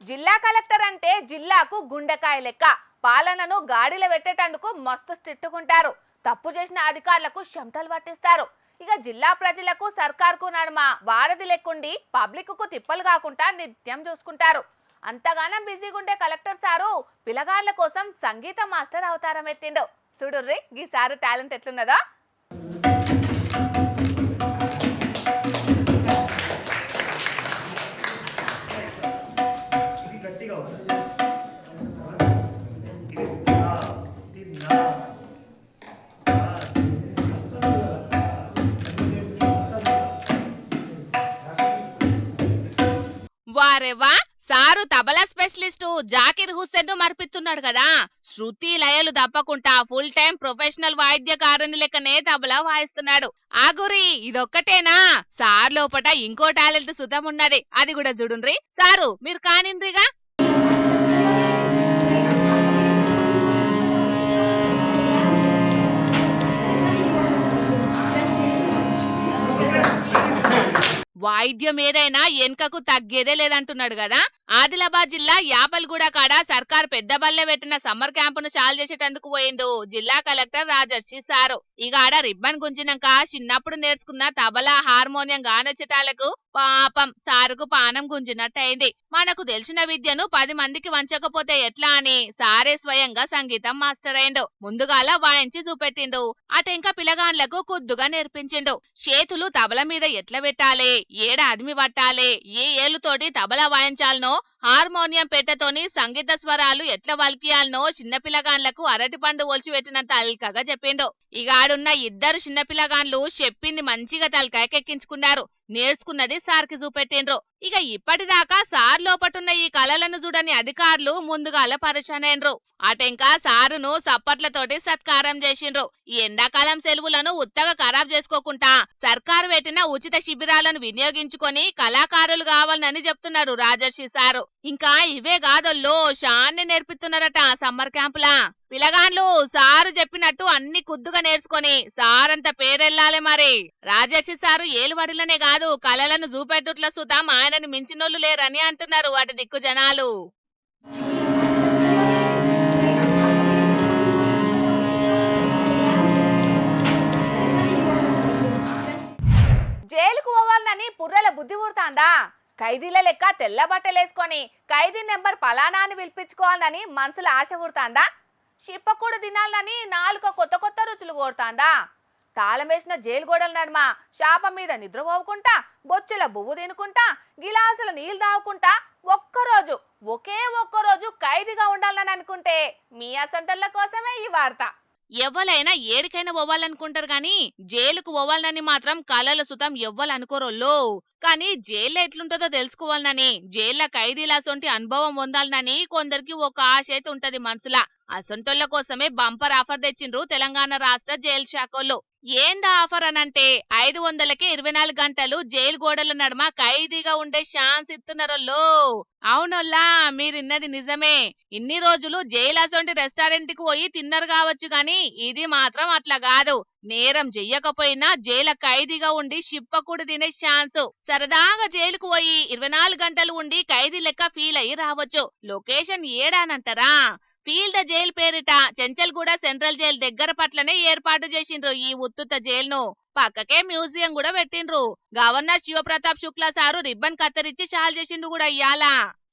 జిల్లా కలెక్టర్ అంటే జిల్లాకు గుండెకాయ లెక్క. పాలనను గాడిలో పెట్టేటందుకు మస్తు స్ట్రిక్ట్‌గుంటారు. తప్పు చేసిన అధికారులకు శంటలు పట్టిస్తారు. ఇక జిల్లా ప్రజలకు సర్కార్కు నడుమ వారధి లెక్కుండి పబ్లిక్కు తిప్పలు కాకుండా నిత్యం చూసుకుంటారు. అంతగానం బిజీగుండే కలెక్టర్ సారు పిల్లగాళ్ళ కోసం సంగీత మాస్టర్ అవతారం ఎత్తిండు. చూడుర్రి గీ సారు టాలెంట్ ఎట్లున్నదో. వారెవ్వా, సారు తబలా స్పెషలిస్టు జాకిర్ హుస్సేన్ ను మరిపిస్తున్నాడు కదా. శృతి లయలు తప్పకుండా ఫుల్ టైం ప్రొఫెషనల్ వాయిద్యకారుని లెక్కనే తబలా వాయిస్తున్నాడు. ఆ గురి ఇదొక్కటేనా? సార్ లోపట ఇంకో టాలెంట్ సుతం ఉన్నది, అది కూడా చూడుండ్రి. సారు మీరు కానిండ్రిగా. వాయిద్యం ఏదైనా ఎన్కకు తగ్గేదే లేదంటున్నాడు కదా. ఆదిలాబాద్ జిల్లా యాపల్గూడ కాడ సర్కార్ పెద్ద బల్లె పెట్టిన సమ్మర్ క్యాంపును చాలు చేసేటందుకు పోయిండు జిల్లా కలెక్టర్ రాజర్షి సారు. ఇక ఆడ రిబ్బన్ గుంజినాక చిన్నప్పుడు నేర్చుకున్న తబలా హార్మోనియం గానొచ్చేటాలకు పాపం సారుకు పానం గుంజినట్టయింది. మనకు తెలిసిన విద్యను 10 మందికి వంచకపోతే ఎట్లా అని సారే స్వయంగా సంగీతం మాస్టర్ అయిండు. ముందుగాల వాయించి చూపెట్టిండు. అటెంక పిలగాన్లకు కుద్దుగా నేర్పించిండు. చేతులు తబల మీద ఎట్లా పెట్టాలి, ఏడ అదిమి పట్టాలి, ఏ ఏలుతోటి తబలా వాయించాలనో, హార్మోనియం పెట్టతోని సంగీత స్వరాలు ఎట్లా వల్కియాలనో చిన్నపిల్లగాన్లకు అరటి పండు ఒలిచిపెట్టినంత అల్కగా చెప్పిండు. ఇక ఆడున్న 2 చిన్నపిల్లగాన్లు చెప్పింది మంచిగా తలకాయకెక్కించుకున్నారు. నేర్చుకున్నది సార్కి చూపెట్టిండ్రు. ఇక ఇప్పటిదాకా సార్ లోపటున్న ఈ కళలను చూడని అధికారులు ముందుగాల పరిచయనైండ్రు. అటెంకా సారును సప్పట్లతోటి సత్కారం చేసిండ్రు. ఈ ఎండాకాలం సెలవులను ఉత్తగా ఖరాబ్ చేసుకోకుండా సర్కారు పెట్టిన ఉచిత శిబిరాలను వినియోగించుకొని కళాకారులు కావాలని చెప్తున్నారు రాజర్షి సారు. ఇంకా ఇవే కాదల్లో షాన్ని నేర్పిస్తున్నారట సమ్మర్ క్యాంపులా. పిలగాన్లు సారు చెప్పినట్టు అన్ని కుద్దుగా నేర్చుకొని సారంత పేరెళ్ళాలి మరి. రాజర్షి సారు ఏలుబడిలనే కాదు, కళలను చూపెట్టుట్ల సుతం ఆయనని మించినోళ్ళు లేరని అంటున్నారు వాటి దిక్కు జనాలు. జైలుకు పోవాలని పుర్రెల బుద్ధి పుడతాందా? ఖైదీల లెక్క తెల్ల బట్టలేసుకొని ఖైదీ నెంబర్ పలానా అని పిలిపించుకోవాలని మనసులో ఆశ పుడతాందా? చిప్పకూడు తినాలని నాలుక కొత్త కొత్త రుచులు కోరుతాందా? తాళమేసిన జైలు గోడల నడుమ శాప మీద నిద్రపోవుకుంటా, బొచ్చెల బువ్వు తినుకుంటా, గిలాసుల నీళ్లు తాగుకుంటా ఒకే ఒక్కరోజు ఖైదీగా ఉండాలని అనుకుంటే మీ అసంటల్ల కోసమే ఈ వార్త. ఎవ్వలైనా ఏడికైనా పోవాలనుకుంటారు గాని జైలుకు పోవాలని మాత్రం కళల సుతం ఎవ్వలనుకోరోళ్ళు. కానీ జైల్లో ఎట్లుంటుందో తెలుసుకోవాలని, జైల్లో ఖైదీలాసొంటి అనుభవం పొందాలని కొందరికి ఒక ఆశ అయితే ఉంటది మనసులా. అసొంటోళ్ల కోసమే బంపర్ ఆఫర్ తెచ్చిండ్రు తెలంగాణ రాష్ట్ర జైలు శాఖోళ్ళు. ఏందా ఆఫర్ అనంటే 500కే 24 గంటలు జైలు గోడల నడుమ ఖైదీగా ఉండే ఛాన్స్ ఇస్తున్నారోళ్ళు. అవునోల్లా, మీరిన్నది నిజమే. ఇన్ని రోజులు జైలు అసొంటి రెస్టారెంట్ కి పోయి తిన్నారు కావచ్చు గాని ఇది మాత్రం అట్లా కాదు. నేరం చెయ్యకపోయినా జైల ఖైదీగా ఉండి చిప్పకూడు తినే ఛాన్స్. సరదాగా జైలుకు పోయి 24 గంటలు ఉండి ఖైదీ లెక్క ఫీల్ అయ్యి రావచ్చు. లొకేషన్ ఏడానంటారా? ఫీల్ ద జైల్ పేరిట చెంచల్గూడ సెంట్రల్ జైల్ దగ్గర పట్లనే ఏర్పాటు చేసిండ్రు ఈ ఉత్తుత జైలును. పక్కకే మ్యూజియం కూడా పెట్టిండ్రు. Governor Shiv Pratap Shukla sir ribbon కత్తిరించి షాల్ చేసిండు కూడా ఇయ్యాల.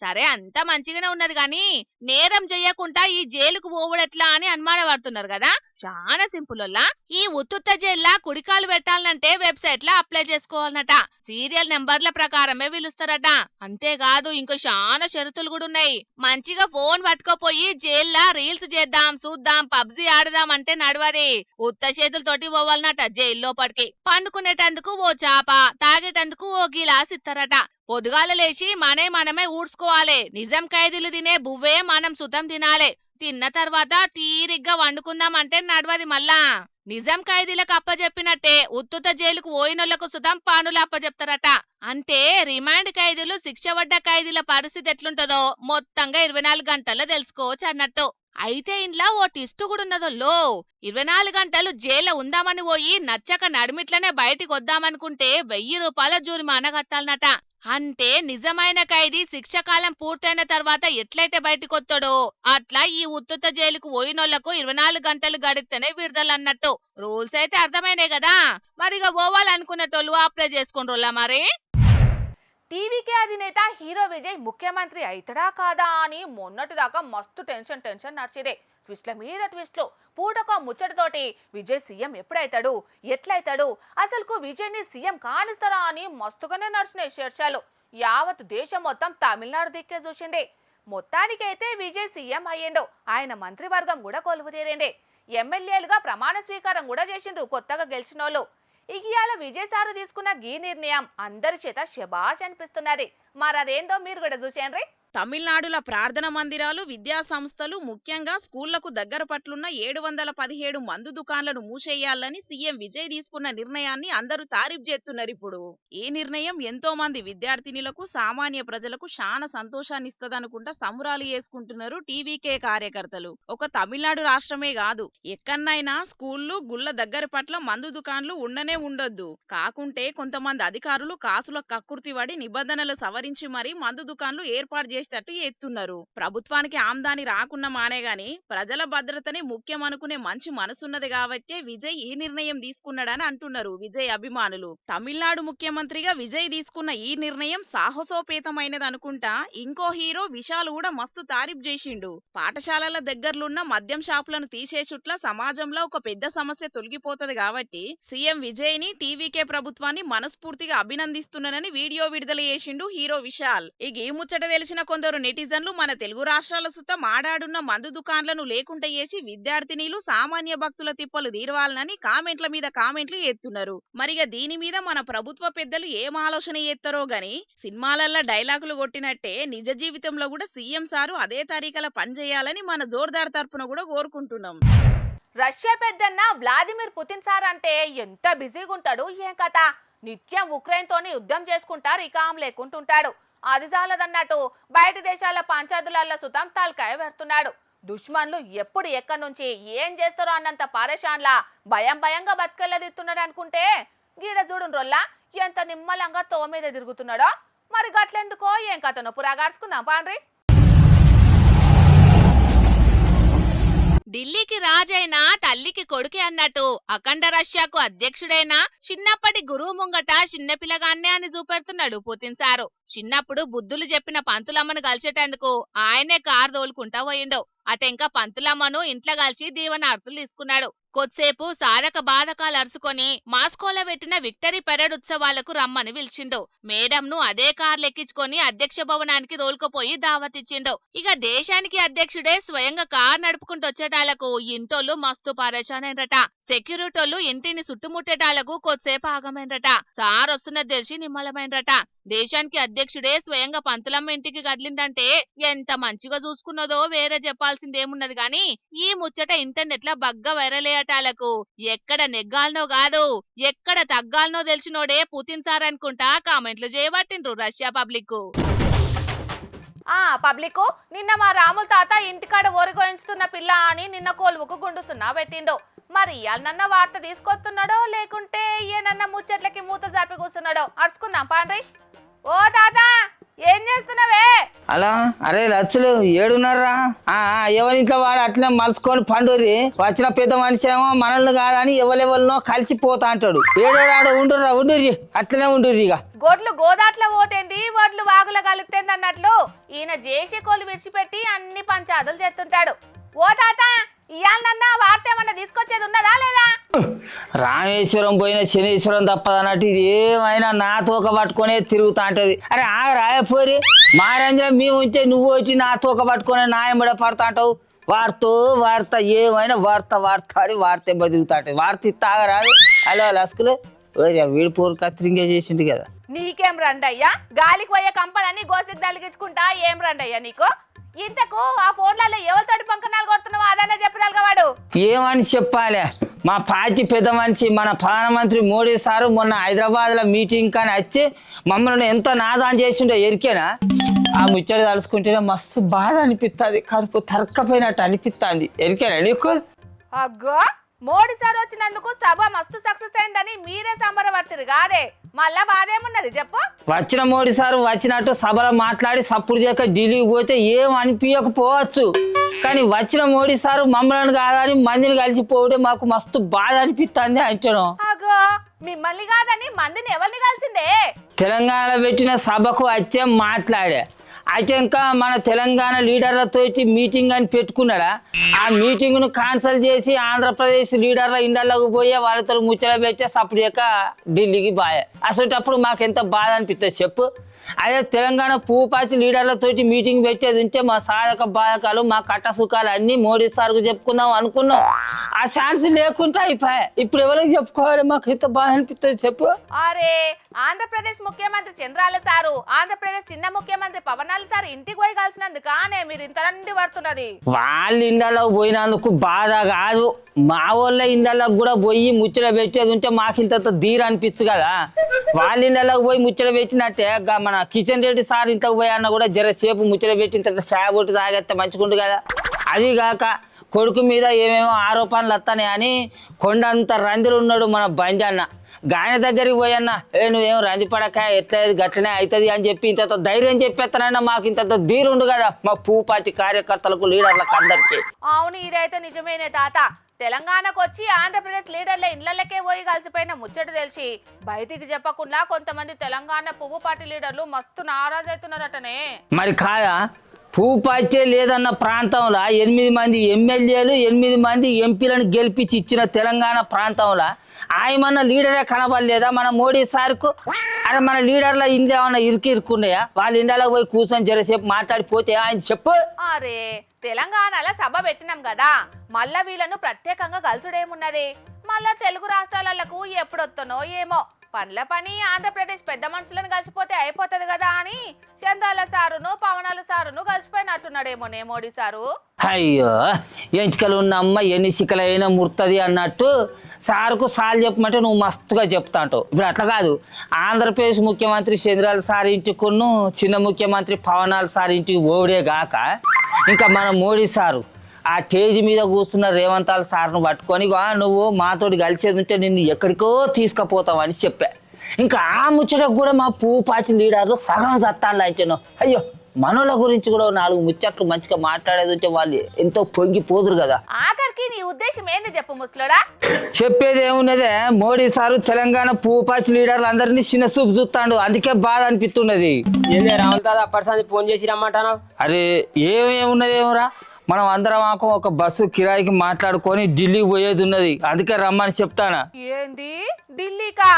సరే అంతా మంచిగానే ఉన్నది గాని నేరం చెయ్యకుండా ఈ జైలుకు పోవుడెట్లా అని అనుమానపడుతున్నారు కదా. చాలా సింపుల్. ఈ ఉత్తుత్త జైల్లా కుడికాలు పెట్టాలంటే వెబ్సైట్ లా అప్లై చేసుకోవాలన్నట. సీరియల్ నెంబర్ల ప్రకారమే పిలుస్తారట. అంతేకాదు ఇంకో చాలా షరతులు కూడా ఉన్నాయి. మంచిగా ఫోన్ పట్టుకోపోయి జైల్లా రీల్స్ చేద్దాం, చూద్దాం, పబ్జీ ఆడదాం అంటే నడవది. ఉత్త చేతులతోటి పోవాలన్నట జైల్లోపటికి. పండుకునేటందుకు ఓ చాప, తాగేటందుకు ఓ గిలాస్ ఇస్తారట. పొద్దుగాల లేచి మనమే ఊడ్చుకోవాలి. నిజం ఖైదీలు తినే బువ్వే మనం సుతం తినాలి. తిన్న తర్వాత తీరిగ్గా వండుకుందామంటే నడవది మళ్ళా. నిజం ఖైదీలకు అప్పచెప్పినట్టే ఉత్తుత జైలుకు పోయినోళ్లకు సుతం పనులు అప్పచెప్తారట. అంటే రిమాండ్ ఖైదీలు శిక్ష పడ్డ ఖైదీల పరిస్థితి ఎట్లుంటదో మొత్తంగా 24 గంటల్లో తెలుసుకోవచ్చు అన్నట్టు. అయితే ఇంట్లో ఓ టిస్ట్ కూడా ఉన్నదోల్లో. 24 గంటలు జైల్లో ఉందామని పోయి నచ్చక నడిమిట్లనే బయటికి వద్దామనుకుంటే 1000 రూపాయల జురిమానా కట్టాలన్నట. అంటే నిజమైన ఖైదీ శిక్ష కాలం పూర్తయిన తర్వాత ఎట్లయితే బయటకొస్తాడో అట్లా ఈ ఉత్తుత జైలుకు పోయినోళ్లకు 24 గంటలు గడిస్తేనే విడుదల అన్నట్టు. రూల్స్ అయితే అర్థమైనాయి కదా, మరిగా పోవాలనుకునేటోళ్ళు అప్లై చేసుకుంటారా మరి? టీవీకే అధినేత హీరో విజయ్ ముఖ్యమంత్రి అవుతాడా కాదా అని మొన్నటిదాకా మస్తు టెన్షన్ నడిచేదే. ట్విస్ట్ల మీద ట్విస్ట్లు, పూటకో ముచ్చటతోటి విజయ్ సీఎం ఎప్పుడైతాడు, ఎట్లయితాడు, అసలుకు విజయ్ని సీఎం కానిస్తారా అని మస్తుగానే నడిచినాయి చర్చలు. యావత్ దేశం మొత్తం తమిళనాడు దిక్కే చూసింది. మొత్తానికైతే విజయ్ సీఎం అయ్యిండు. ఆయన మంత్రివర్గం కూడా కొలువు తీరింది. ఎమ్మెల్యేలుగా ప్రమాణ స్వీకారం కూడా చేసిండ్రు కొత్తగా గెలిచినోళ్ళు. ఇవాళ విజయ్ సారు తీసుకున్న ఈ నిర్ణయం అందరి చేత శబాష్ అనిపిస్తున్నది. మరి అదేందో మీరు కూడా చూసేయండి. తమిళనాడుల ప్రార్థన మందిరాలు, విద్యా సంస్థలు, ముఖ్యంగా స్కూళ్లకు దగ్గర పట్లున్న 717 మందు దుకాన్లను మూసేయాలని సీఎం విజయ్ తీసుకున్న నిర్ణయాన్ని అందరూ తారీఫ్ చేస్తున్నారు. ఇప్పుడు ఈ నిర్ణయం ఎంతో మంది విద్యార్థినులకు, సామాన్య ప్రజలకు చాలా సంతోషాన్ని ఇస్తదనుకుంటా సంబరాలు చేసుకుంటున్నారు టీవీకే కార్యకర్తలు. ఒక తమిళనాడు రాష్ట్రమే కాదు, ఎక్కడైనా స్కూళ్లు, గుళ్ళ దగ్గర పట్ల మందు దుకాన్లు ఉండనే ఉండొద్దు. కాకుంటే కొంతమంది అధికారులు కాసుల కక్కుర్తి పడి నిబంధనలు సవరించి మరీ మందు దుకాన్లు ఏర్పాటు చేసేటట్టు ఎత్తున్నారు. ప్రభుత్వానికి ఆమ్దాని రాకున్న మానే గాని ప్రజల భద్రతని ముఖ్యం అనుకునే మంచి మనసున్నది కాబట్టే విజయ్ ఈ నిర్ణయం తీసుకున్నాడని అంటున్నారు విజయ్ అభిమానులు. తమిళనాడు ముఖ్యమంత్రిగా విజయ్ తీసుకున్న ఈ నిర్ణయం సాహసోపేతమైనది అనుకుంటా ఇంకో హీరో విశాల్ కూడా మస్తు తారీఫ్ చేసిండు. పాఠశాలల దగ్గర్లున్న మద్యం షాపులను తీసేచుట్ల సమాజంలో ఒక పెద్ద సమస్య తొలగిపోతది కాబట్టి సీఎం విజయ్ ని, టీవీకే ప్రభుత్వాన్ని మనస్ఫూర్తిగా అభినందిస్తున్నానని వీడియో విడుదల చేసిండు హీరో విశాల్. ఈ ముచ్చట తెలిసిన కొందరు నెటిజన్లు మన తెలుగు రాష్ట్రాల సుత మాడాడున్న మందు దుకాన్లను లేకుండా చేసి విద్యార్థినీలు, సామాన్య భక్తుల తిప్పలు తీరవాలని కామెంట్ల మీద కామెంట్లు ఎత్తున్నారు. మరిగా దీని మీద మన ప్రభుత్వ పెద్దలు ఏం ఆలోచన చేస్తారో గాని సినిమాలల్లో డైలాగులు కొట్టినట్టే నిజ జీవితంలో కూడా సీఎం సారు అదే తరీకల పనిచేయాలని మన జోర్దార్ తరపున కూడా కోరుకుంటున్నాం. రష్యా పెద్దన్న వ్లాదిమిర్ పుతిన్ సార్ అంటే ఎంత బిజీగా ఉంటాడు ఏం కథ. నిత్యం ఉక్రెయిన్ తోని యుద్ధం చేసుకుంటారు, ఇక ఆమె లేకుంటుంటాడు. అది చాలదన్నట్టు బయట దేశాల పంచాయతీలలో సుతం తలకాయ పెడుతున్నాడు. దుష్మన్లు ఎప్పుడు ఎక్కడి నుంచి ఏం చేస్తారో అన్నంత పారేషాన్లా భయంగా బతికెళ్ళదిస్తున్నాడు అనుకుంటే గీడ చూడు రొల్లా ఎంత నిమ్మలంగా తో మీద తిరుగుతున్నాడో. మరి గట్లెందుకో ఏం కథనో పురాగాడ్చుకుందాం పాండ్రి. ఢిల్లీకి రాజైనా తల్లికి కొడుకే అన్నట్టు అఖండ రష్యాకు అధ్యక్షుడైనా చిన్నప్పటి గురువు ముంగట చిన్నపిల్లగాన్నే అని చూపెడుతున్నాడు పుతిన్ సారు. చిన్నప్పుడు బుద్ధులు చెప్పిన పంతులమ్మను కలిసేటందుకు ఆయనే కారు తోలుకుంటా పోయిండు. అటెంక పంతులమ్మను ఇంట్లో కలిసి దీవెనార్తులు తీసుకున్నాడు. కొద్దిసేపు సాధక బాధకాలు అరుచుకొని మాస్కోలో పెట్టిన విక్టరీ పెరేడ్ ఉత్సవాలకు రమ్మని పిలిచిండు. మేడంను అదే కార్లు ఎక్కించుకొని అధ్యక్ష భవనానికి తోలుకుపోయి దావతిచ్చిండు. ఇక దేశానికి అధ్యక్షుడే స్వయంగా కారు నడుపుకుంటూ వచ్చేటాలకు ఇంటోళ్ళు మస్తు పరేషానైనరట. సెక్యూరిటోళ్ళు ఇంటిని చుట్టుముట్టేటాలకు కొద్దిసేపు ఆగమైనరట. సార్ వస్తున్నది తెలిసి నిమ్మలమైనరట. దేశానికి అధ్యక్షుడే స్వయంగా పంతులమ్మ ఇంటికి కదిలిందంటే ఎంత మంచిగా చూసుకున్నదో వేరే చెప్పాల్సిందేమున్నది గాని ఈ ముచ్చట ఇంటర్నెట్ లో బగ్గా వైరల్ అయ్యేటాలకు ఎక్కడ నెగ్గాలనో కాదు ఎక్కడ తగ్గాలనో తెలిసినోడే పుతిన్ సార్ అనుకుంటా కామెంట్లు చేయబట్టిండ్రు రష్యా పబ్లిక్. పబ్లిక్ నిన్న మా రాముల తాత ఇంటికాడ ఓరిగోయించుతున్న పిల్ల అని నిన్న కోలువుకు గుండుసున్నా పెట్టిండు. మరి ఇయాలనన్న వార్త తీసుకొస్తున్నాడో లేకుంటే ఏనన్న ముచ్చట్లకి మూత జాపి కూర్చున్నాడో అరుచుకుందాం పాండ్రి. ఓ తాత ఏం చేస్తున్నావే? అలా అరే లచ్చలు ఏడున్నారా? ఎవరింట్లో వాడు అట్లనే మలుసుకొని పండుర్రి. వచ్చిన పెద్ద మనిషి ఏమో మనల్ని కాదని ఎవరెవరినో కలిసిపోతా అంటాడు. ఏడోడాడు ఉండుర్రి అట్లనే ఉండుర్రి. ఇక గొడ్లు గోదాట్లో పోతేంది, వడ్లు వాగుల కలుపుతేంది అన్నట్లు ఈయన జేసీ కోళ్ళు విడిచిపెట్టి అన్ని పంచాదులు చేస్తుంటాడు. ఓ తాత ఇయాలనన్నా వార్త ఏమన్నా తీసుకొచ్చేది ఉన్నదా లేదా? రామేశ్వరం పోయిన శనీశ్వరం తప్పదన్నట్టు ఇది ఏమైనా నాతోక పట్టుకునే తిరుగుతా అంటది. అరే రాయపోరి మారంజన మేము ఉంటే నువ్వు వచ్చి నాతోక పట్టుకునే నాయబడ పడతా అంటావు. వార్త ఏమైనా వార్త అని వార్త బతుకుతా అంటది. వార్త ఇస్తాగరాదు. అలా లస్కులు వీడు పూర్ కత్తిరింగే చేసిండు కదా. నీకేం రండయ్యా, గాలికి పోయే కంపలన్నీ గోసికి తలిగించుకుంటా ఏం రండయ్యా నీకు? ఇంతకు ఆ ఫోన్లలో ఎవరితోటి పంకనాలు కొడుతున్నావో అదన్నా చెప్పగలగా వాడు. ఏమని చెప్పాలి, మా పార్టీ పెద్ద మనిషి మన ప్రధానమంత్రి మోడీ సారు మొన్న హైదరాబాద్లో మీటింగ్ కానీ వచ్చి మమ్మల్ని ఎంతో నాదాన్ చేసిండో ఎరికేనా? ఆ ముచ్చట తలుసుకుంటేనే మస్తు బాధ అనిపిస్తుంది, కడుపు తరక్కపోయినట్టు అనిపిస్తుంది. ఎరికేనా నీకు? అగ్గో మోడీ సార్ వచ్చినందుకు సభ మస్తు సక్సెస్ అయిందని మీరే సంబరపడుతురు కాదే, మళ్ళా బాధేమున్నది చెప్పు. వచ్చిన మోడీ సార్ వచ్చినట్టు సభలో మాట్లాడి సప్పుడు చేయక ఢిల్లీకి పోతే ఏం అనిపించకపోవచ్చు, కానీ వచ్చిన మోడీ సారు మమ్మల్ని కాదని మందిని కలిసిపోవడం మాకు మస్తు బాధ అనిపిస్తుంది అంటాను. అగో మిమ్మల్ని కాదని మందిని ఎవరిని కలిసిండే? తెలంగాణలో పెట్టిన సభకు వచ్చే మాట్లాడే అయితే ఇంకా మన తెలంగాణ లీడర్లతో మీటింగ్ అని పెట్టుకున్నాడా, ఆ మీటింగ్ను క్యాన్సిల్ చేసి ఆంధ్రప్రదేశ్ లీడర్ల ఇండ్లలోకి పోయే వాళ్ళతో ముచ్చట పెట్టే సప్పుడు చేయక ఢిల్లీకి బాయే. అసలు మాకు ఎంత బాధ అనిపిస్తుంది చెప్పు. అదే తెలంగాణ పూపాచి లీడర్లతో మీటింగ్ పెట్టేది ఉంటే మా సాధక బాధకాలు మా కట్ట సుఖాలు అన్నీ మోడీ సార్కు చెప్పుకుందాం అనుకున్నాం. ఆ ఛాన్స్ లేకుంటే అయిపోయా. ఇప్పుడు ఎవరికి చెప్పుకోవాలి, మాకు ఎంత బాధ అనిపిస్తుంది చెప్పు. అరే ఆంధ్రప్రదేశ్ ముఖ్యమంత్రి చంద్రాల సారు, ఆంధ్రప్రదేశ్ చిన్న ముఖ్యమంత్రి పవనాల సార్ ఇంటికి పోయి కలిసినందుకానే మీరు ఇంత రండి పడుతున్నది. వాళ్ళ ఇండ్లలో పోయినందుకు బాధ కాదు, మా వాళ్ళ ఇండ్లకు కూడా పోయి ముచ్చట పెట్టేది ఉంటే మాకు ఇంత ధీర అనిపించు కదా. వాళ్ళ ఇళ్ళకి పోయి ముచ్చట పెట్టినట్టే మన కిషన్ రెడ్డి సార్ ఇంట్లోకి పోయి అన్న కూడా జరసేపు ముచ్చట పెట్టి ఇంత షాయ కొట్టి తాగేస్తే మంచిగుండు కదా. అది కాక కొడుకు మీద ఏమేమో ఆరోపణలు వస్తాయి అని కొండంత రందిలు ఉన్నాడు మన బంజన్న. గాయన దగ్గరికి పోయన్న నువ్వేం రంది పడక ఎట్లా గట్లనే అవుతుంది అని చెప్పి ఇంత ధైర్యం చెప్పేస్తానన్నా మాకు ఇంత ధీరుండు కదా మా పూపాటి కార్యకర్తలకు లీడర్లకు అందరికీ. అవును ఇదైతే నిజమేనే తాత. తెలంగాణకు వచ్చి ఆంధ్రప్రదేశ్ లీడర్ల ఇళ్లకే పోయి కలిసిపోయిన ముచ్చట తెలిసి బయటికి చెప్పకుండా కొంతమంది తెలంగాణ పువ్వు పార్టీ లీడర్లు మస్తు నారాజు అవుతున్నారటనే. మరి కాదా, పూపాచే లేదన్న ప్రాంతంలో 8 మంది ఎమ్మెల్యేలు 8 మంది ఎంపీలను గెలిపించి ఇచ్చిన తెలంగాణ ప్రాంతంలో ఆయమన్న లీడరే కనబడలేదా మన మోడీ సార్కు? అరే మన లీడర్ల ఇండ్లు ఏమన్నా ఇరుకున్నాయా? వాళ్ళ ఇండ్లలో పోయి కూర్చొని జరసేపు మాట్లాడిపోతే ఆయన చెప్పు. అరే తెలంగాణలో సభ పెట్టినాం కదా, మళ్ళా వీళ్ళను ప్రత్యేకంగా కలుసుడేమున్నది? మళ్ళా తెలుగు రాష్ట్రాలకు ఎప్పుడొత్తనో ఏమో, పనుల పని ఆంధ్రప్రదేశ్ పెద్ద మనుషులను కలిసిపోతే అయిపోతుంది కదా అని చంద్రాల సారును పవనాల సారును కలిసిపోయినట్టున్నాడేమోనే మోడీ సారు. అయ్యో ఎంచికలు ఉన్న అమ్మ ఎన్ని చికలైనా ముర్తది అన్నట్టు సార్కు సార్లు చెప్పమంటే నువ్వు మస్తుగా చెప్తా అంటావు. ఇప్పుడు అట్లా కాదు, ఆంధ్రప్రదేశ్ ముఖ్యమంత్రి చంద్రాల సార్ ఇంటికును చిన్న ముఖ్యమంత్రి పవనాల సార్ ఇంటికి ఓడే గాక ఇంకా మన మోడీ సారు ఆ స్టేజ్ మీద కూర్చున్న రేవంతాల సార్ను పట్టుకొని నువ్వు మాతోటి కలిసేది ఉంటే నిన్ను ఎక్కడికో తీసుకుపోతావని చెప్పా. ఇంకా ఆ ముచ్చటకు కూడా మా పూపాచి లీడర్లు సగం సత్తాలు అంటాను. అయ్యో మనోళ్ళ గురించి కూడా 4 ముచ్చట్లు మంచిగా మాట్లాడేది ఉంటే వాళ్ళు ఎంతో పొంగిపోదురు కదా. ఆఖరికి నీ ఉద్దేశం ఏంది చెప్పు ముసలోడా? చెప్పేది ఏమున్నదే, మోడీ సారు తెలంగాణ పూపాచి లీడర్లు అందరినీ చిన్న చూపు చూస్తాడు, అందుకే బాధ అనిపిస్తున్నది. ఫోన్ చేసి రమ్మంటాను. అరే ఏమున్నది ఏమరా, మనం అందరం ఒక బస్సు కిరాయికి మాట్లాడుకొని ఢిల్లీకి పోయేది ఉన్నది, అందుకే రమ్మని చెప్తానా. ఏంది ఢిల్లీకా?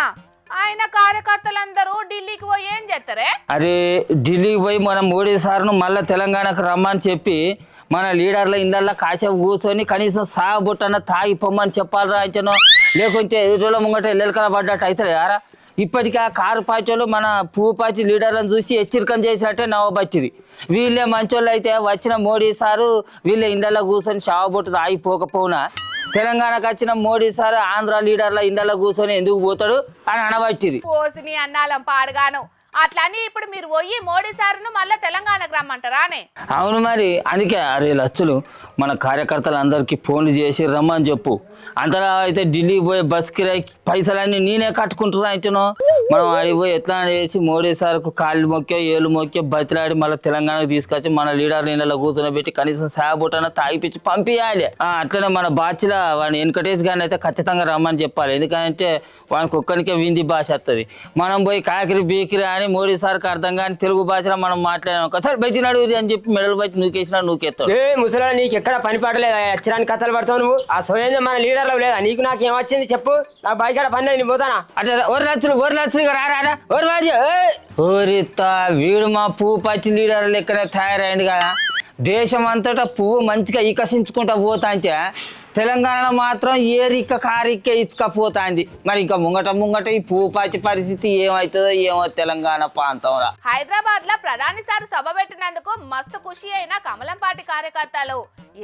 ఆయన కార్యకర్తలందరూ ఢిల్లీకి పోయి ఏం చేస్తారే? అరే ఢిల్లీకి పోయి మన మోడీ సార్ను మళ్ళీ తెలంగాణకు రమ్మని చెప్పి మన లీడర్ల ఇళ్ళల్లో కాసేపు కూర్చొని కనీసం సాగబొట్టన్న తాగిపోమ్మని చెప్పాలరా అంచనో, లేకుంటే ఎదురులో ముంగట ఎల్లెలకల పడ్డట్టు అవుతుంది యారా. ఇప్పటికీ ఆ కారు పార్టీలు మన పువ్వు పార్టీ లీడర్లను చూసి హెచ్చరికం చేసినట్టే నవ్వబట్టింది. వీళ్ళే మంచోళ్ళు అయితే వచ్చిన మోడీ సారు వీళ్ళ ఇండ్లలో కూర్చొని సాగబొట్టు తాగిపోకపోవునా తెలంగాణకు వచ్చిన మోడీ సార్ ఆంధ్ర లీడర్ల ఇండ్లలో కూర్చొని ఎందుకు పోతాడు అని అనబట్టింది. పోసిని అన్నాలం పాడగాను. అట్లని ఇప్పుడు మీరు పోయి మోడీ సార్ను మళ్ళీ తెలంగాణకు రమ్మంటారా అని? అవును మరి, అందుకే అరే లచ్చులు మన కార్యకర్తలందరికీ ఫోన్లు చేసి రమ్మని చెప్పు. అంతలా అయితే ఢిల్లీకి పోయే బస్ కిరాయి పైసలన్నీ నేనే కట్టుకుంటున్నా అంటున్నా. మనం ఆడిపోయి ఎట్లా చేసి మోడీ సార్కు కాళ్ళు మొక్కే ఏళ్ళు మొక్కే బతిలాడి మళ్ళీ తెలంగాణకు తీసుకొచ్చి మన లీడర్ నీళ్ళలో కూర్చొని కనీసం సాబుటన తాగిపించి పంపించాలి. అట్లనే మన బాచిలా వాడిని వెంకటేష్ గారిని అయితే ఖచ్చితంగా రమ్మని చెప్పాలి, ఎందుకంటే వానికి ఒక్కరికే వింది భాష వస్తుంది. మనం పోయి కాకిరి బీకిరి అని మోడీ సార్కి అర్థం కానీ తెలుగు భాషలో మనం మాట్లాడాం కదా, బయట నడుగురి అని చెప్పి మెడలు బయట నూకేసినా నూకెత్తాడు. ముసలా నీకు ఎక్కడ పని పాటలేదు, అచ్చరాని కథలు పడతావు నువ్వు. ఆ స్వయం మన లీడర్లో లేదా, నీకు నాకు ఏం వచ్చింది చెప్పు. నాకు బయట పని నేను పోతానా? అట్లా ఓరి లక్షలు రారా ఓరి బాజీ ఓరితా వీడు మా పువ్వు పచ్చి లీడర్ లెక్కనే తయారైంది కదా. దేశం అంతటా పువ్వు మంచిగా వికసించుకుంటా పోతా అంటే తెలంగాణలో మాత్రం ఏరిక్క కారిక్క ఇచ్చుకపోతాంది. మరి ఇంకా ముంగట ఈ పువ్వు పచ్చి పరిస్థితి ఏమవుతుందో ఏమో తెలంగాణ ప్రాంతంలో. హైదరాబాద్ లో ప్రధాని సార్ సభ పెట్టినందుకు మస్తు ఖుషి అయిన కమలం పార్టీ కార్యకర్తలు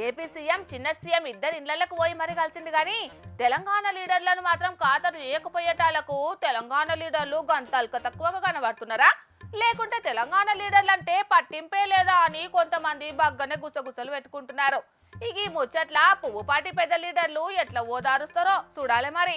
ఏపీ సీఎం చిన్న సీఎం ఇద్దరు ఇళ్లకు పోయి మరి కలిసింది కానీ తెలంగాణ లీడర్లను మాత్రం ఖాతరు చేయకపోయేటాలకు తెలంగాణ లీడర్లు గంతల్క తక్కువగా కనబడుతున్నారా? లేకుంటే తెలంగాణ లీడర్లు అంటే పట్టింపే లేదా అని కొంతమంది బగ్గనే గుసగుసలు పెట్టుకుంటున్నారు. ఇక ఈ ముచ్చట్ల పువ్వుపాటి పెద్ద లీడర్లు ఎట్లా ఓదారుస్తారో చూడాలి మరి.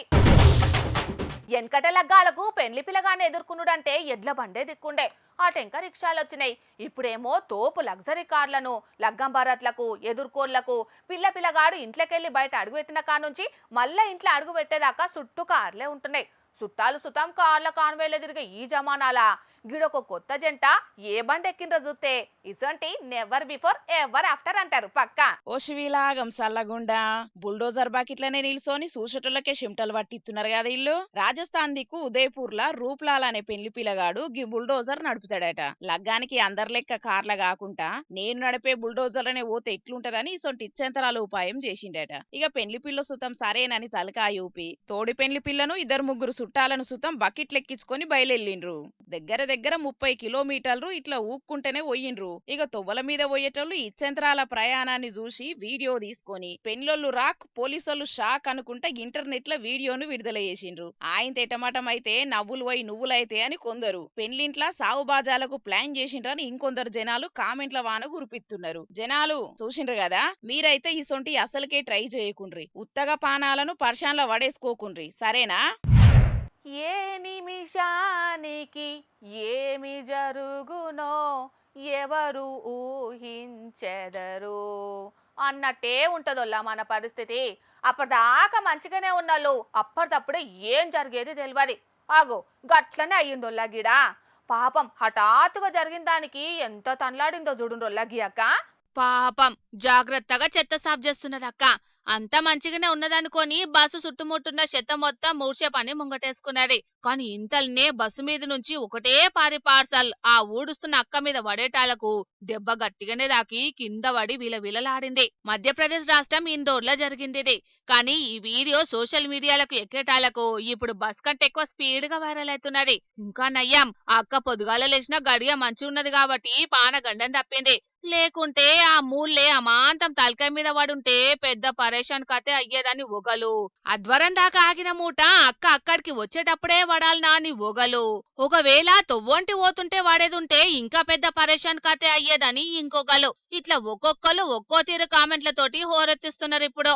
వెనకట లగ్గాలకు పెళ్లి పిల్లగాన్ని ఎదుర్కొనుడంటే ఎడ్ల బండే దిక్కుండే. ఆ టెంక రిక్షాలు వచ్చినాయి. ఇప్పుడేమో తోపు లగ్జరీ కార్లను లగ్గం భారత్లకు ఎదుర్కోళ్లకు పిల్లగాడు ఇంట్లోకెళ్ళి బయట అడుగుపెట్టిన కానుంచి మళ్ళా ఇంట్లో అడుగు పెట్టేదాకా చుట్టూ కార్లే ఉంటున్నాయి. చుట్టాలు సుతాం కార్ల కాన్వేలు తిరిగే ఈ జమానాల గిడొక కొత్త జంట ఏ బండి ఎక్కిండ్రో చూస్తే ఇసంటి నెవర్ బిఫోర్ ఎవర్ ఆఫ్టర్ అంటారు పక్క. ఓషివిలాగం సల్లగుండా బుల్డోజర్ బాకిట్లనే నిల్సోని సూసటోళ్ళకే షిమ్టలు పట్టిస్తున్నారు కదా ఇల్లు. రాజస్థాన్ దిక్కు ఉదయపూర్ లా రూప్లాల్ అనే పెళ్లి పిల్లగాడు గీ బుల్డోజర్ నడుపుతాడట. లగ్గానికి అందరి లెక్క కార్ల కాకుండా నేను నడిపే బుల్డోజర్ అనే పోతే ఎట్లుంటదని ఇసొంటి ఇచ్చెంతరాల ఉపాయం చేసిండట. ఇక పెళ్లి పిల్ల సుతం సరేనని తలకాయ ఊపి తోడి పెళ్లి పిల్లను ఇద్దరు ముగ్గురు చుట్టాలను సుతం బకెట్లెక్కించుకొని బయలుదేరిండ్రు. దగ్గర 30 కిలోమీటర్లు ఇట్లా ఊక్కుంటేనే పోయిండ్రు. ఇక తొవ్వల మీద పోయేటోళ్ళు ఇచ్చెంతరాల ప్రయాణాన్ని చూసి వీడియో తీసుకొని పెళ్లోళ్ళు రాక్ పోలీసోళ్ళు షాక్ అనుకుంటా ఇంటర్నెట్ లో వీడియోను విడుదల చేసిండ్రు. ఆయన తెటమటం అయితే నవ్వులు పోయి నువ్వులైతే అని కొందరు, పెళ్లింట్ల సాగు బాజాలకు ప్లాన్ చేసిండ్రని ఇంకొందరు జనాలు కామెంట్ల వాన గురిపిస్తున్నారు. జనాలు చూసిండ్రు కదా, మీరైతే ఇసొంటి అసలుకే ట్రై చేయకుండ్రి. ఉత్తగా పానాలను పర్షాన్ల వడేసుకోకుండ్రి సరేనా. ఏ నిమిషానికి ఏమి జరుగునో ఎవరు ఊహించెదరు అన్నట్టే ఉంటదోల్లా మన పరిస్థితి. అప్పటిదాకా మంచిగానే ఉన్నాళ్ళు, అప్పటిదప్పుడే ఏం జరిగేది తెలియదు. ఆగో గట్లనే అయ్యిందోల్లా గిడా. పాపం హఠాత్తుగా జరిగిన దానికి ఎంత తన్లాడిందో చూడుండోల్లా గియక్క. పాపం జాగ్రత్తగా చెత్త సాఫ్ చేస్తున్నదక్క. అంతా మంచిగానే ఉన్నదనుకొని బస్సు చుట్టుముట్టున్న చెత్త మొత్తం మూర్చే పని ముంగటేసుకున్నది. కానీ ఇంతల్నే బస్సు మీద నుంచి ఒకటే పారి పార్సల్ ఆ ఊడుస్తున్న అక్క మీద పడేటాలకు దెబ్బ గట్టిగానే దాకి కింద పడి విలవిలలాడింది. మధ్యప్రదేశ్ రాష్ట్రం ఇందోర్లో జరిగింది ఇది. కానీ ఈ వీడియో సోషల్ మీడియాలకు ఎక్కేటాలకు ఇప్పుడు బస్ కంటే ఎక్కువ స్పీడ్ గా వైరల్ అవుతున్నది. ఇంకా నయ్యం, ఆ అక్క పొద్దుగాల లేచిన గడియ మంచి ఉన్నది కాబట్టి పాన గండం తప్పింది. లేకుంటే ఆ మూళ్ళే అమాంతం తలకాయ మీద పడుంటే పెద్ద పరేషాన్ కథే అయ్యేదని ఒగలు. అధ్వరం దాకా ఆగిన మూట అక్క అక్కడికి వచ్చేటప్పుడే వడాలనా అని ఒగలు. ఒకవేళ తొవ్వొంటి పోతుంటే వాడేదుంటే ఇంకా పెద్ద పరేషాన్ కథే అయ్యేదని ఇంకొకలు. ఇట్లా ఒక్కొక్కరు ఒక్కో తీరు కామెంట్లతోటి హోరెత్తిస్తున్నారు ఇప్పుడు.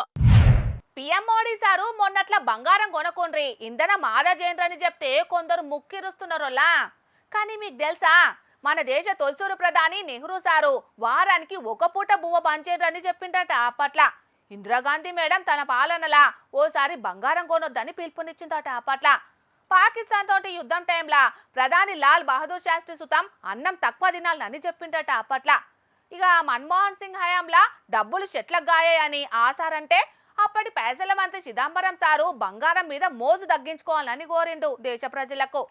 పిఎం మోడీ సారు మొన్నట్ల బంగారం కొనుక్కుండ్రి ఇంధనం ఆదా చేయండి అని చెప్తే కొందరు ముక్కిరుస్తున్నారోలా. కానీ మీకు తెలుసా, మన దేశ తొలిసూరు ప్రధాని నెహ్రూ సారు వారానికి ఒక పూట బువ్వ పంచేండ్రని చెప్పిండట. అప్పట్ల ఇందిరాగాంధీ మేడం తన పాలనలా ఓసారి బంగారం కొనొద్దని పిలుపునిచ్చిందట. అప్పట్ల పాకిస్తాన్ తోటి యుద్ధం టైంలా ప్రధాని లాల్ బహదూర్ శాస్త్రి సుతం అన్నం తక్కువ తినాలని చెప్పిండట. అప్పట్ల ఇక మన్మోహన్ సింగ్ హయాంలా డబ్బులు చెట్లకు గాయాయని ఆసారంటే అప్పటి పైసల మంత్రి చిదంబరం సారు బంగారం మీద మోజు తగ్గించుకోవాలని కోరిండు దేశ ప్రజలకు.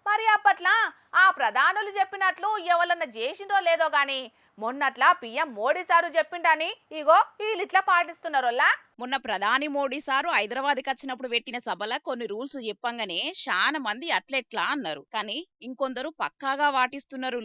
మరి అప్పట్లా ఆ ప్రధానులు చెప్పినట్లు ఎవరన్నా చేసిండ్రో లేదో గాని మొన్నట్లా పిఎం మోడీ సారు చెప్పిండని ఇగో వీళ్ళిట్లా పాటిస్తున్నారోల్లా. మొన్న ప్రధాని మోడీ సారు హైదరాబాద్కి వచ్చినప్పుడు పెట్టిన సభల కొన్ని రూల్స్ చెప్పంగానే చాలా మంది అట్లెట్లా అన్నారు. కానీ ఇంకొందరు పక్కాగా వాటిస్తున్నారు.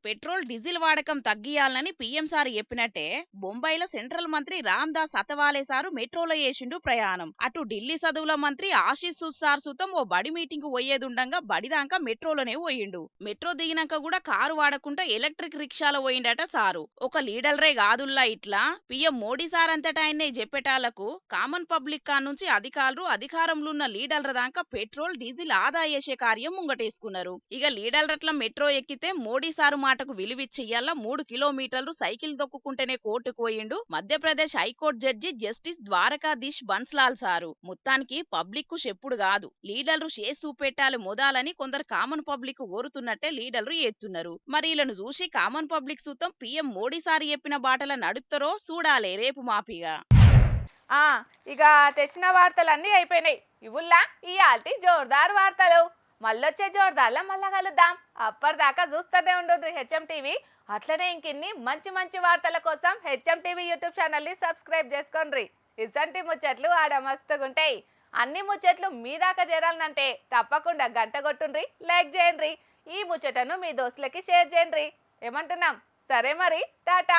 పెట్రోల్ డీజిల్ వాడకం తగ్గియాలని పిఎం సారు చెప్పినట్టే బొంబాయిలో సెంట్రల్ మంత్రి రామ్ దాస్ అతవాలే సారు మెట్రోలో చేసిండు ప్రయాణం. అటు ఢిల్లీ చదువుల మంత్రి ఆశీష్ సార్ సుతం ఓ బడి మీటింగ్ పోయేదుండగా బడిదాకా మెట్రోలోనే పోయిండు. మెట్రో దిగినాక కూడా కారు వాడకుండా ఎలక్ట్రిక్ రిక్షాలో పోయిండట సారు. ఒక లీడర్రే కాదుల్లా ఇట్లా పిఎం మోడీ సార్ అంతటా ఆయన్నే చెప్పేటాలకు కామన్ పబ్లిక్ కా నుంచి అధికారంలో ఉన్న లీడర్ల దాకా పెట్రోల్ డీజిల్ ఆదా చేసే కార్యం ముంగటేసుకున్నారు. ఇక లీడర్లట్ల మెట్రో ఎక్కితే మోడీ సారు మాటకు విలువిచ్చియ్యాల 3 కిలోమీటర్లు సైకిల్ దొక్కుంటేనే కోర్టుకు పోయిండు Madhya Pradesh high court judge justice Dwarkadhish Bansal sir. మొత్తానికి పబ్లిక్ కు చెప్పుడు కాదు, లీడర్లు చేసి పెట్టాలి మొదాలని కొందరు కామన్ పబ్లిక్ కోరుతున్నట్టే లీడర్లు ఎత్తున్నారు. మరి వీళ్ళను చూసి కామన్ పబ్లిక్ సూతం పిఎం మోడీ సారు చెప్పిన బాటల నడుస్తారో చూడాలే రేపు మాపిగా. ఇక తెచ్చిన వార్తలన్నీ అయిపోయినాయి. ఇవుల్లా ఈ ఆల్టీ జోర్దార్ వార్తలు. మళ్ళొచ్చే జోర్దార్లో మళ్ళా కలుద్దాం. అప్పటిదాకా చూస్తూనే ఉండదు హెచ్ఎం టీవీ. అట్లనే ఇంకిన్ని మంచి మంచి వార్తల కోసం హెచ్ఎం టీవీ యూట్యూబ్ ఛానల్ని సబ్స్క్రైబ్ చేసుకోండి. ఇసంటి ముచ్చట్లు ఆడ మస్తుగుంటాయి. అన్ని ముచ్చట్లు మీ దాకా చేరాలనంటే తప్పకుండా గంట కొట్టుండ్రి, లైక్ చేయండి. ఈ ముచ్చటను మీ దోస్తులకి షేర్ చేయండి. ఏమంటున్నాం? సరే మరి, టాటా.